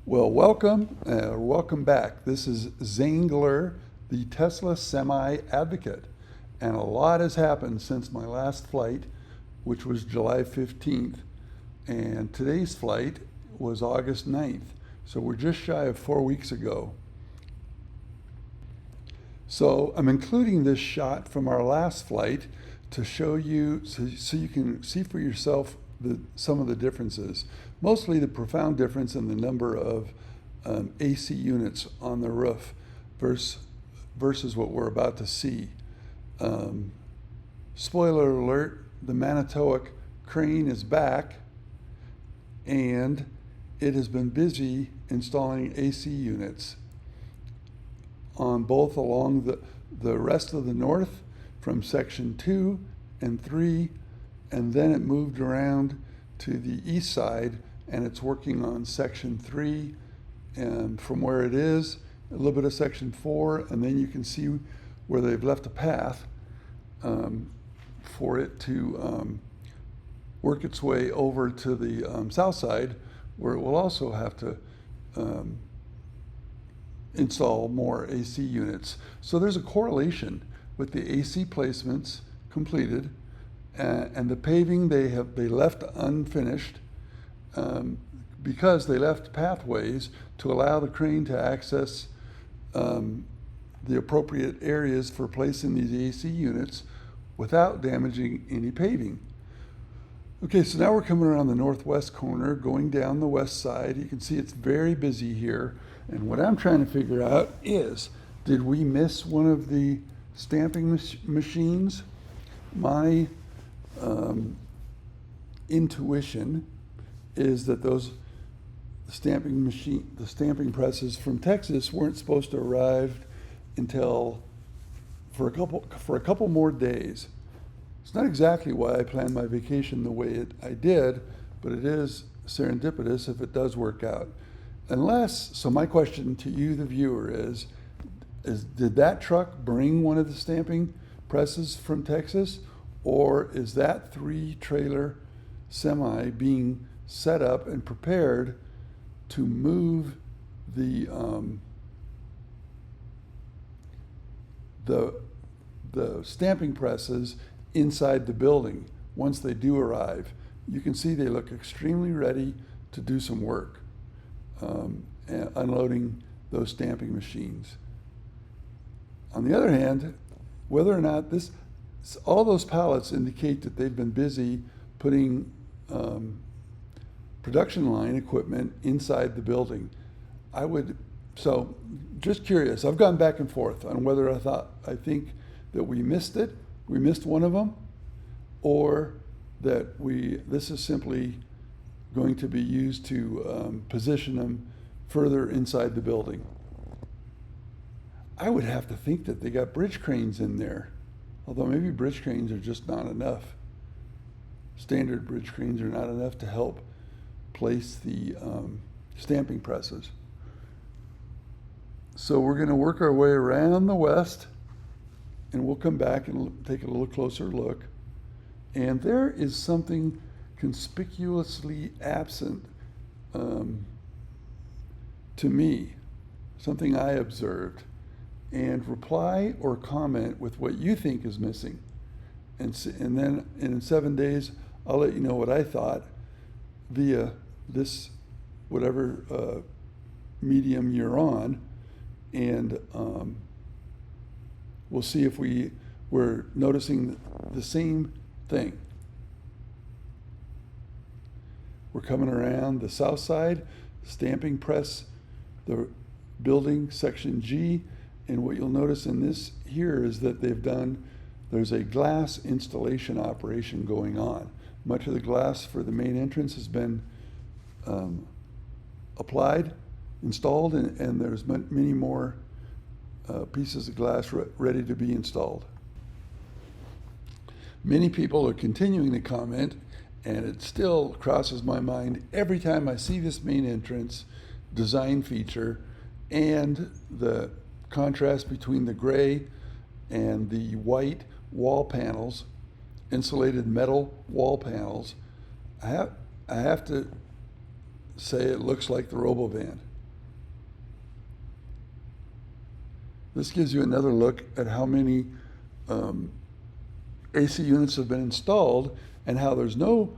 Well, welcome back. This is Zangler, the Tesla Semi Advocate. And a lot has happened since my last flight, which was July 15th. And today's flight was August 9th. So we're just shy of 4 weeks ago. So I'm including this shot from our last flight to show you, so you can see for yourself some of the differences. Mostly the profound difference in the number of AC units on the roof versus what we're about to see. Spoiler alert, the Manitowoc crane is back and it has been busy installing AC units on both along the rest of the north from section 2 and 3, and then it moved around to the east side and it's working on section 3 and from where it is, a little bit of section 4, and then you can see where they've left a path for it to work its way over to the south side, where it will also have to install more AC units. So there's a correlation with the AC placements completed and the paving they left unfinished because they left pathways to allow the crane to access the appropriate areas for placing these AC units without damaging any paving. Okay, so now we're coming around the northwest corner, going down the west side. You can see it's very busy here. And what I'm trying to figure out is, did we miss one of the stamping machines? My intuition is that the stamping presses from Texas weren't supposed to arrive until for a couple more days. It's not exactly why I planned my vacation the way I did, but it is serendipitous if it does work out. So my question to you, the viewer, is did that truck bring one of the stamping presses from Texas, or is that 3-trailer semi being set up and prepared to move the stamping presses inside the building once they do arrive? You can see they look extremely ready to do some work, unloading those stamping machines. On the other hand, whether or not all those pallets indicate that they've been busy putting production line equipment inside the building. So just curious, I've gone back and forth on whether I think that we missed one of them, or that this is simply going to be used to position them further inside the building. I would have to think that they got bridge cranes in there, although maybe bridge cranes are just not enough. Standard bridge cranes are not enough to help place the stamping presses. So we're going to work our way around the west, and we'll come back and take a little closer look. And there is something conspicuously absent to me, something I observed, and reply or comment with what you think is missing. And then in 7 days, I'll let you know what I thought via this, whatever medium you're on, and we'll see if we're noticing the same thing. We're coming around the south side, stamping press, the building, section G, and what you'll notice in this here is that there's a glass installation operation going on. Much of the glass for the main entrance has been applied, installed, and there's many more pieces of glass ready to be installed. Many people are continuing to comment, and it still crosses my mind every time I see this main entrance design feature and the contrast between the gray and the white wall panels, insulated metal wall panels. I have to say it looks like the Robovan. This gives you another look at how many AC units have been installed and how there's no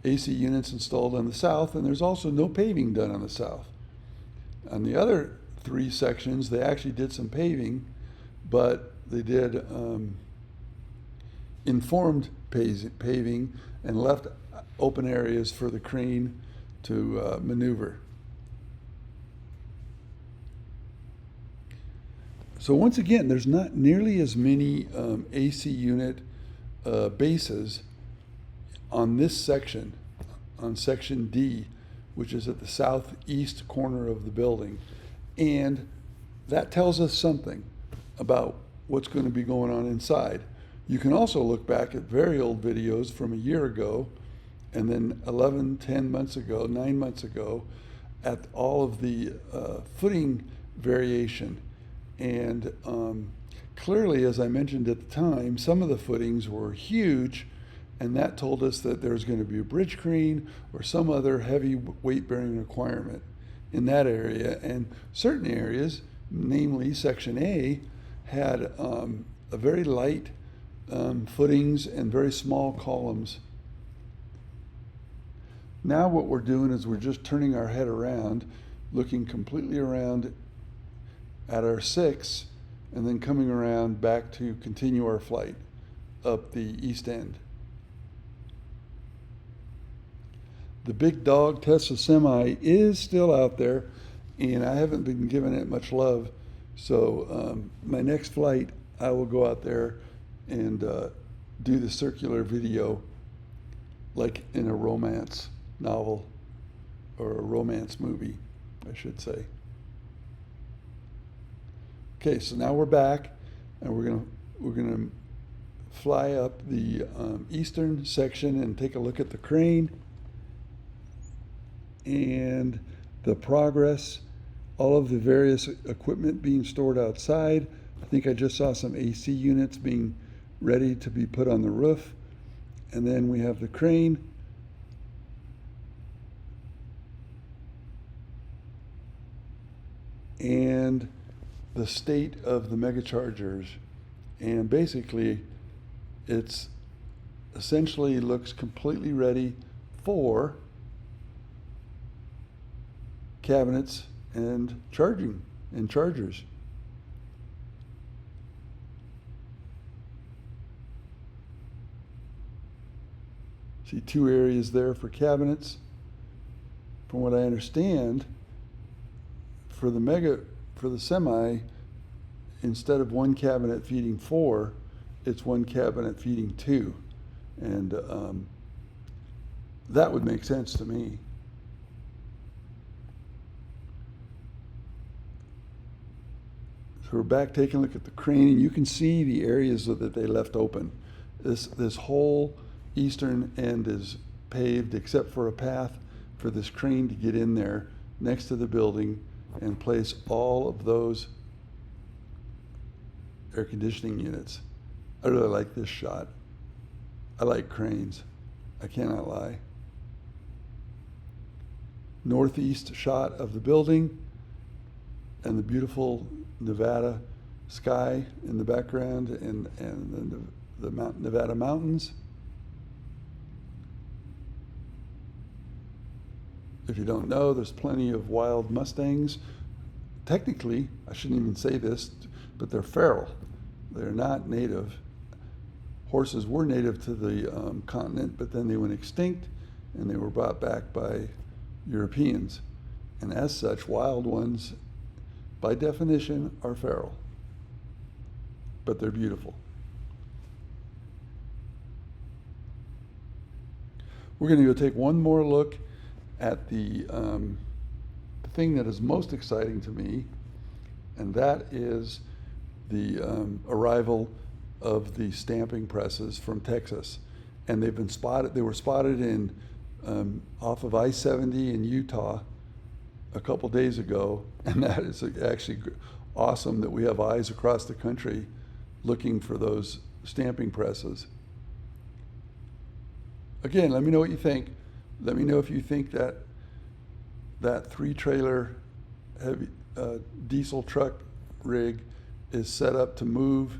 AC units installed on the south, and there's also no paving done on the south. On the other three sections, they actually did some paving, but they did informed paving and left open areas for the crane to maneuver. So once again, there's not nearly as many AC unit bases on this section, on section D, which is at the southeast corner of the building. And that tells us something about what's going to be going on inside. You can also look back at very old videos from a year ago, and then 11, 10 months ago, 9 months ago, at all of the footing variation. And clearly, as I mentioned at the time, some of the footings were huge, and that told us that there was going to be a bridge crane or some other heavy weight-bearing requirement in that area. And certain areas, namely Section A, had a very light footings and very small columns. Now what we're doing is we're just turning our head around, looking completely around at our 6, and then coming around back to continue our flight up the east end. The big dog Tesla Semi is still out there, and I haven't been giving it much love. So my next flight, I will go out there and do the circular video like in a romance novel, or a romance movie, I should say. Okay, so now we're back, and we're gonna fly up the eastern section and take a look at the crane and the progress, all of the various equipment being stored outside. I think I just saw some AC units being ready to be put on the roof. And then we have the crane. And the state of the mega chargers. And basically, it's essentially looks completely ready for cabinets and charging and chargers. See 2 areas there for cabinets. From what I understand, for the Semi, instead of 1 cabinet feeding 4, it's 1 cabinet feeding 2. And that would make sense to me. So we're back taking a look at the crane, and you can see the areas that they left open. This whole eastern end is paved except for a path for this crane to get in there next to the building and place all of those air conditioning units. I really like this shot. I like cranes. I cannot lie. Northeast shot of the building and the beautiful Nevada sky in the background, and the Nevada mountains. If you don't know, there's plenty of wild Mustangs. Technically, I shouldn't even say this, but they're feral. They're not native. Horses were native to the continent, but then they went extinct and they were brought back by Europeans. And as such, wild ones, by definition, are feral. But they're beautiful. We're going to go take one more look at the thing that is most exciting to me, and that is the arrival of the stamping presses from Texas. And they've been spotted. They were spotted in off of I-70 in Utah a couple days ago, and that is actually awesome that we have eyes across the country looking for those stamping presses. Again, let me know what you think. Let me know if you think that 3-trailer heavy diesel truck rig is set up to move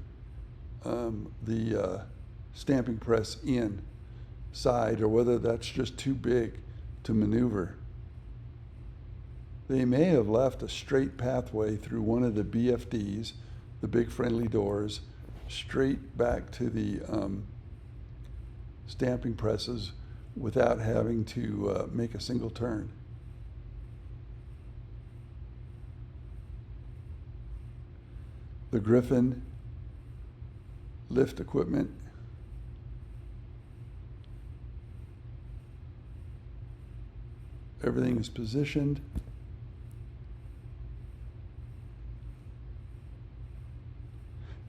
the stamping press inside, or whether that's just too big to maneuver. They may have left a straight pathway through one of the BFDs, the big friendly doors, straight back to the stamping presses without having to make a single turn. The Griffin lift equipment everything is positioned.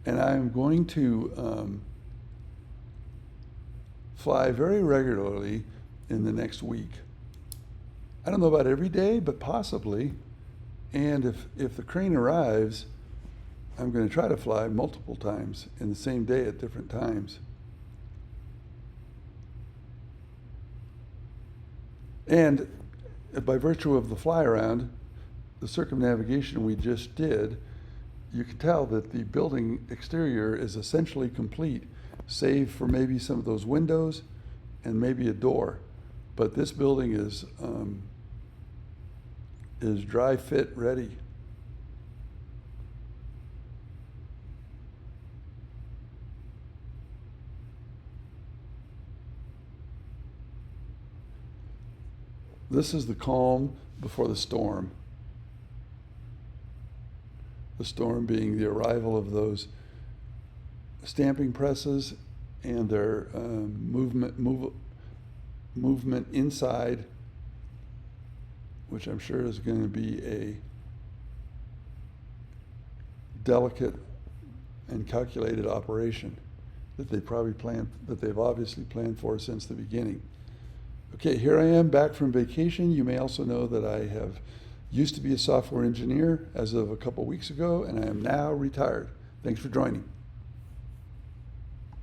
And I'm going to fly very regularly in the next week. I don't know about every day, but possibly. And if the crane arrives, I'm going to try to fly multiple times in the same day at different times. And by virtue of the fly around, the circumnavigation we just did, you can tell that the building exterior is essentially complete, save for maybe some of those windows and maybe a door. But this building is dry fit ready. This is the calm before the storm. The storm being the arrival of those stamping presses and their movement inside, which I'm sure is going to be a delicate and calculated operation that they've obviously planned for since the beginning. Okay, here I am back from vacation. You may also know that I used to be a software engineer as of a couple weeks ago, and I am now retired. Thanks for joining.